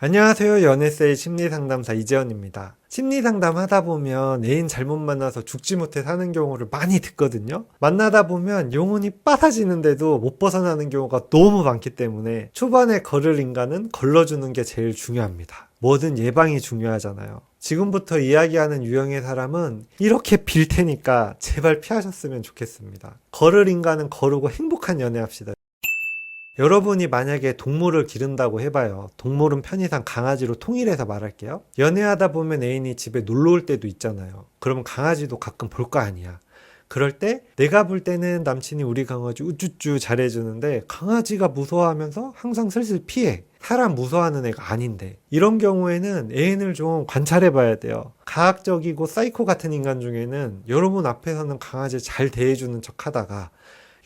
안녕하세요. 연애세이 심리상담사 이재현입니다. 심리상담 하다 보면 애인 잘못 만나서 죽지 못해 사는 경우를 많이 듣거든요. 만나다 보면 영혼이 빠사지는데도 못 벗어나는 경우가 너무 많기 때문에 초반에 걸을 인간은 걸러주는 게 제일 중요합니다. 뭐든 예방이 중요하잖아요. 지금부터 이야기하는 유형의 사람은 이렇게 빌 테니까 제발 피하셨으면 좋겠습니다. 걸을 인간은 거르고 행복한 연애합시다. 여러분이 만약에 동물을 기른다고 해봐요. 동물은 편의상 강아지로 통일해서 말할게요. 연애하다 보면 애인이 집에 놀러 올 때도 있잖아요. 그러면 강아지도 가끔 볼 거 아니야. 그럴 때 내가 볼 때는 남친이 우리 강아지 우쭈쭈 잘해주는데 강아지가 무서워하면서 항상 슬슬 피해. 사람 무서워하는 애가 아닌데. 이런 경우에는 애인을 좀 관찰해 봐야 돼요. 가학적이고 사이코 같은 인간 중에는 여러분 앞에서는 강아지 잘 대해주는 척 하다가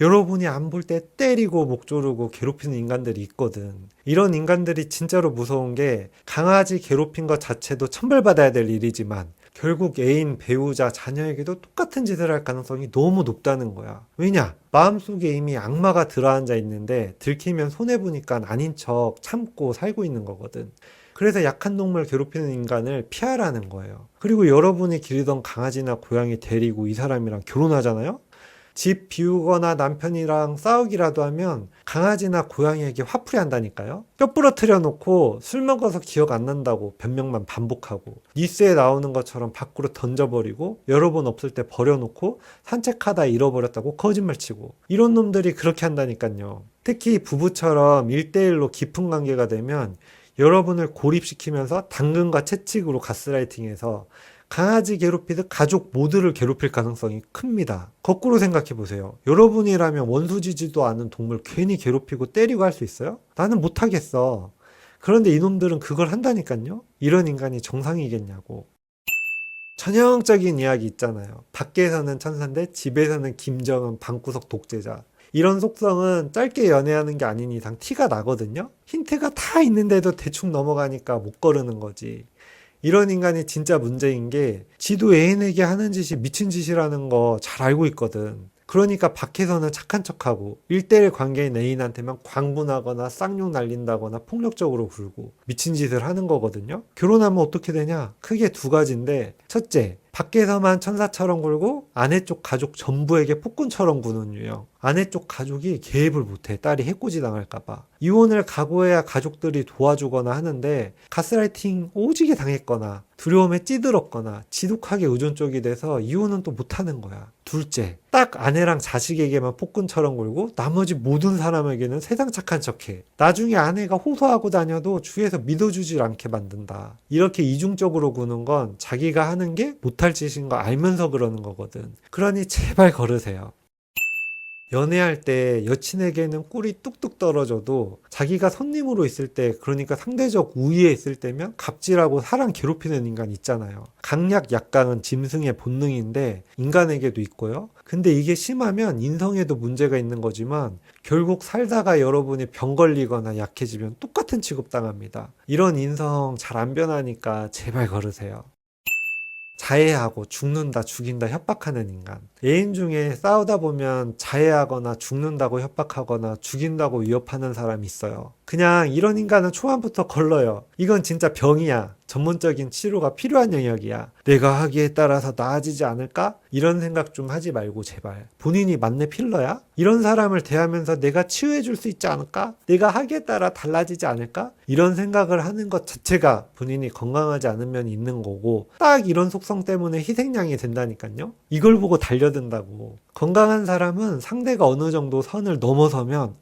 여러분이 안 볼 때 때리고 목 조르고 괴롭히는 인간들이 있거든. 이런 인간들이 진짜로 무서운 게 강아지 괴롭힌 것 자체도 천벌받아야 될 일이지만 결국 애인, 배우자, 자녀에게도 똑같은 짓을 할 가능성이 너무 높다는 거야. 왜냐? 마음속에 이미 악마가 들어앉아 있는데 들키면 손해보니까 아닌 척 참고 살고 있는 거거든. 그래서 약한 동물 괴롭히는 인간을 피하라는 거예요. 그리고 여러분이 기르던 강아지나 고양이 데리고 이 사람이랑 결혼하잖아요? 집 비우거나 남편이랑 싸우기라도 하면 강아지나 고양이에게 화풀이 한다니까요. 뼈 부러뜨려 놓고 술 먹어서 기억 안 난다고 변명만 반복하고 뉴스에 나오는 것처럼 밖으로 던져버리고 여러 번 없을 때 버려놓고 산책하다 잃어버렸다고 거짓말치고 이런 놈들이 그렇게 한다니까요. 특히 부부처럼 1대1로 깊은 관계가 되면 여러분을 고립시키면서 당근과 채찍으로 가스라이팅해서 강아지 괴롭히듯 가족 모두를 괴롭힐 가능성이 큽니다. 거꾸로 생각해 보세요. 여러분이라면 원수지지도 않은 동물 괜히 괴롭히고 때리고 할 수 있어요? 나는 못하겠어. 그런데 이놈들은 그걸 한다니까요? 이런 인간이 정상이겠냐고. 전형적인 이야기 있잖아요. 밖에서는 천사인데 집에서는 김정은 방구석 독재자. 이런 속성은 짧게 연애하는 게 아닌 이상 티가 나거든요? 힌트가 다 있는데도 대충 넘어가니까 못 거르는 거지. 이런 인간이 진짜 문제인 게 지도 애인에게 하는 짓이 미친 짓이라는 거 잘 알고 있거든. 그러니까 밖에서는 착한 척하고 1대1 관계인 애인한테만 광분하거나 쌍욕 날린다거나 폭력적으로 굴고 미친 짓을 하는 거거든요. 결혼하면 어떻게 되냐? 크게 두 가지인데 첫째, 밖에서만 천사처럼 굴고 아내 쪽 가족 전부에게 폭군처럼 구는 유형. 아내 쪽 가족이 개입을 못해. 딸이 해코지 당할까봐. 이혼을 각오해야 가족들이 도와주거나 하는데 가스라이팅 오지게 당했거나 두려움에 찌들었거나 지독하게 의존적이 돼서 이혼은 또 못하는 거야. 둘째, 딱 아내랑 자식에게만 폭군처럼 굴고 나머지 모든 사람에게는 세상 착한 척해. 나중에 아내가 호소하고 다녀도 주위에서 믿어주질 않게 만든다. 이렇게 이중적으로 구는 건 자기가 하는 게 못할 짓인 거 알면서 그러는 거거든. 그러니 제발 걸으세요. 연애할 때 여친에게는 꿀이 뚝뚝 떨어져도 자기가 손님으로 있을 때, 그러니까 상대적 우위에 있을 때면 갑질하고 사람 괴롭히는 인간 있잖아요. 강약 약강은 짐승의 본능인데 인간에게도 있고요. 근데 이게 심하면 인성에도 문제가 있는 거지만 결국 살다가 여러분이 병 걸리거나 약해지면 똑같은 취급당합니다. 이런 인성 잘 안 변하니까 제발 걸으세요. 자해하고 죽는다, 죽인다 협박하는 인간. 애인 중에 싸우다 보면 자해하거나 죽는다고 협박하거나 죽인다고 위협하는 사람이 있어요. 그냥 이런 인간은 초반부터 걸러요. 이건 진짜 병이야. 전문적인 치료가 필요한 영역이야. 내가 하기에 따라서 나아지지 않을까? 이런 생각 좀 하지 말고 제발. 본인이 맞네 필러야? 이런 사람을 대하면서 내가 치유해 줄 수 있지 않을까? 내가 하기에 따라 달라지지 않을까? 이런 생각을 하는 것 자체가 본인이 건강하지 않은 면이 있는 거고 딱 이런 속성 때문에 희생양이 된다니까요. 이걸 보고 달려든다고. 건강한 사람은 상대가 어느 정도 선을 넘어서면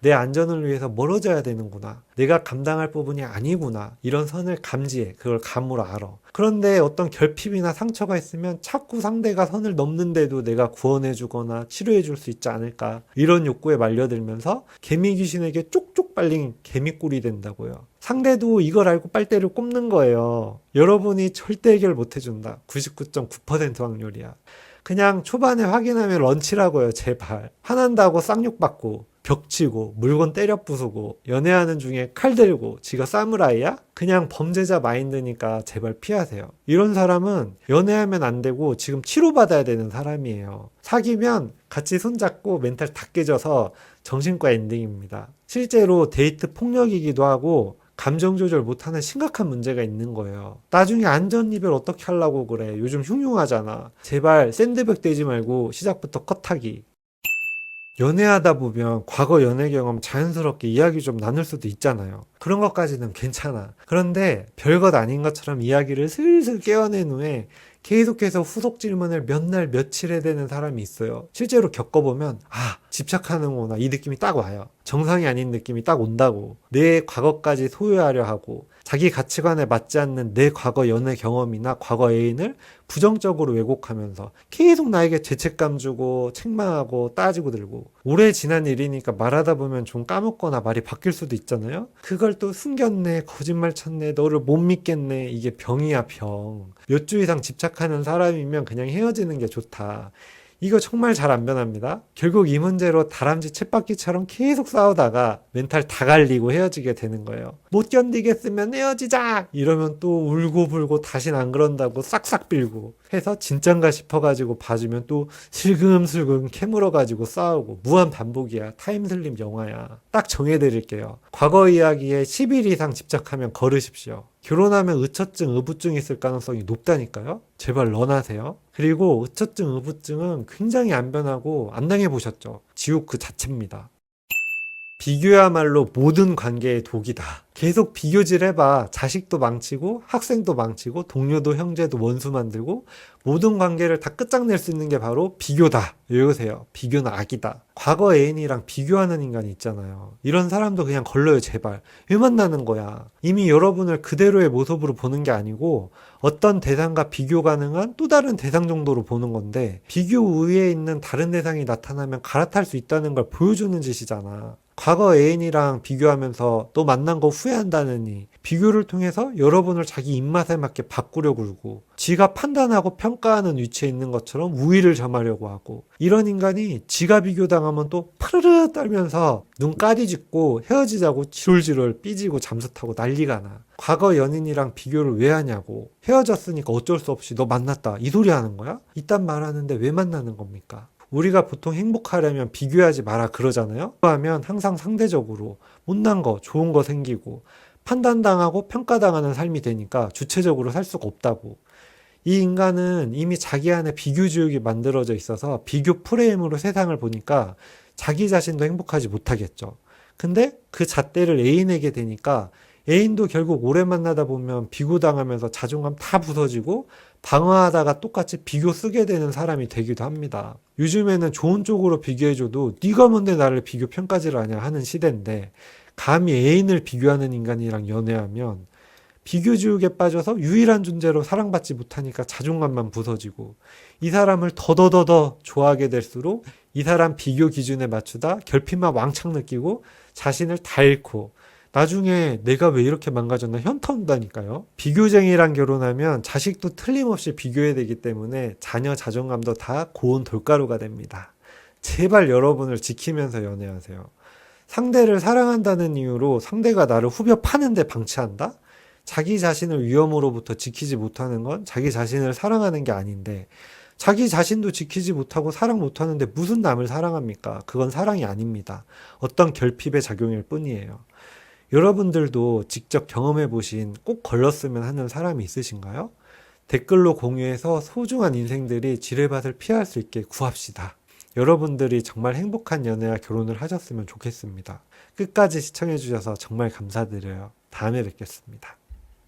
내 안전을 위해서 멀어져야 되는구나. 내가 감당할 부분이 아니구나. 이런 선을 감지해. 그걸 감으로 알아. 그런데 어떤 결핍이나 상처가 있으면 자꾸 상대가 선을 넘는데도 내가 구원해주거나 치료해줄 수 있지 않을까. 이런 욕구에 말려들면서 개미 귀신에게 쪽쪽 빨린 개미꿀이 된다고요. 상대도 이걸 알고 빨대를 꼽는 거예요. 여러분이 절대 해결 못 해준다. 99.9% 확률이야. 그냥 초반에 확인하면 런치라고요. 제발. 화난다고 쌍욕받고 벽치고 물건 때려 부수고 연애하는 중에 칼 들고 지가 사무라이야? 그냥 범죄자 마인드니까 제발 피하세요. 이런 사람은 연애하면 안 되고 지금 치료받아야 되는 사람이에요. 사귀면 같이 손잡고 멘탈 다 깨져서 정신과 엔딩입니다. 실제로 데이트 폭력이기도 하고 감정 조절 못하는 심각한 문제가 있는 거예요. 나중에 안전 이별 어떻게 하려고 그래. 요즘 흉흉하잖아. 제발 샌드백 되지 말고 시작부터 컷하기. 연애하다 보면 과거 연애 경험 자연스럽게 이야기 좀 나눌 수도 있잖아요. 그런 것까지는 괜찮아. 그런데 별것 아닌 것처럼 이야기를 슬슬 깨어낸 후에 계속해서 후속 질문을 몇 날 며칠 해야 되는 사람이 있어요. 실제로 겪어보면 집착하는구나 이 느낌이 딱 와요. 정상이 아닌 느낌이 딱 온다고. 내 과거까지 소유하려 하고 자기 가치관에 맞지 않는 내 과거 연애 경험이나 과거 애인을 부정적으로 왜곡하면서 계속 나에게 죄책감 주고 책망하고 따지고 들고, 오래 지난 일이니까 말하다 보면 좀 까먹거나 말이 바뀔 수도 있잖아요. 그걸 또 숨겼네, 거짓말 쳤네, 너를 못 믿겠네. 이게 병이야, 병. 몇 주 이상 집착하는 사람이면 그냥 헤어지는 게 좋다. 이거 정말 잘 안 변합니다. 결국 이 문제로 다람쥐 쳇바퀴처럼 계속 싸우다가 멘탈 다 갈리고 헤어지게 되는 거예요. 못 견디겠으면 헤어지자! 이러면 또 울고불고 다신 안 그런다고 싹싹 빌고 해서 진짠가 싶어가지고 봐주면 또 슬금슬금 캐물어가지고 싸우고, 무한 반복이야. 타임슬립 영화야. 딱 정해드릴게요. 과거 이야기에 10일 이상 집착하면 걸으십시오. 결혼하면 의처증, 의부증 있을 가능성이 높다니까요. 제발 런하세요. 그리고 의처증, 의부증은 굉장히 안 변하고 안 당해보셨죠? 지옥 그 자체입니다. 비교야말로 모든 관계의 독이다. 계속 비교질 해봐. 자식도 망치고 학생도 망치고 동료도 형제도 원수 만들고 모든 관계를 다 끝장낼 수 있는 게 바로 비교다. 외우세요. 비교는 악이다. 과거 애인이랑 비교하는 인간이 있잖아요. 이런 사람도 그냥 걸러요, 제발. 왜 만나는 거야? 이미 여러분을 그대로의 모습으로 보는 게 아니고 어떤 대상과 비교 가능한 또 다른 대상 정도로 보는 건데, 비교 우위에 있는 다른 대상이 나타나면 갈아탈 수 있다는 걸 보여주는 짓이잖아. 과거 애인이랑 비교하면서 너 만난 거 후회한다느니 비교를 통해서 여러분을 자기 입맛에 맞게 바꾸려고 그러고, 지가 판단하고 평가하는 위치에 있는 것처럼 우위를 점하려고 하고, 이런 인간이 지가 비교당하면 또 파르르 떨면서 눈 까디짓고 헤어지자고 지롤지롤 삐지고 잠수 타고 난리가 나. 과거 연인이랑 비교를 왜 하냐고. 헤어졌으니까 어쩔 수 없이 너 만났다 이 소리 하는 거야? 이딴 말 하는데 왜 만나는 겁니까? 우리가 보통 행복하려면 비교하지 마라 그러잖아요. 그러면 항상 상대적으로 못난 거, 좋은 거 생기고 판단당하고 평가당하는 삶이 되니까 주체적으로 살 수가 없다고. 이 인간은 이미 자기 안에 비교주의가 만들어져 있어서 비교 프레임으로 세상을 보니까 자기 자신도 행복하지 못하겠죠. 근데 그 잣대를 애인에게 대니까 애인도 결국 오래 만나다 보면 비교당하면서 자존감 다 부서지고 방어하다가 똑같이 비교 쓰게 되는 사람이 되기도 합니다. 요즘에는 좋은 쪽으로 비교해줘도 네가 뭔데 나를 비교 평가질을 하냐 하는 시대인데, 감히 애인을 비교하는 인간이랑 연애하면 비교주의에 빠져서 유일한 존재로 사랑받지 못하니까 자존감만 부서지고, 이 사람을 더더더더 좋아하게 될수록 이 사람 비교 기준에 맞추다 결핍만 왕창 느끼고 자신을 다 잃고 나중에 내가 왜 이렇게 망가졌나 현타 온다니까요. 비교쟁이랑 결혼하면 자식도 틀림없이 비교해야 되기 때문에 자녀 자존감도 다 고운 돌가루가 됩니다. 제발 여러분을 지키면서 연애하세요. 상대를 사랑한다는 이유로 상대가 나를 후벼 파는데 방치한다? 자기 자신을 위험으로부터 지키지 못하는 건 자기 자신을 사랑하는 게 아닌데, 자기 자신도 지키지 못하고 사랑 못하는데 무슨 남을 사랑합니까? 그건 사랑이 아닙니다. 어떤 결핍의 작용일 뿐이에요. 여러분들도 직접 경험해 보신 꼭 걸렀으면 하는 사람이 있으신가요? 댓글로 공유해서 소중한 인생들이 지뢰밭을 피할 수 있게 구합시다. 여러분들이 정말 행복한 연애와 결혼을 하셨으면 좋겠습니다. 끝까지 시청해 주셔서 정말 감사드려요. 다음에 뵙겠습니다.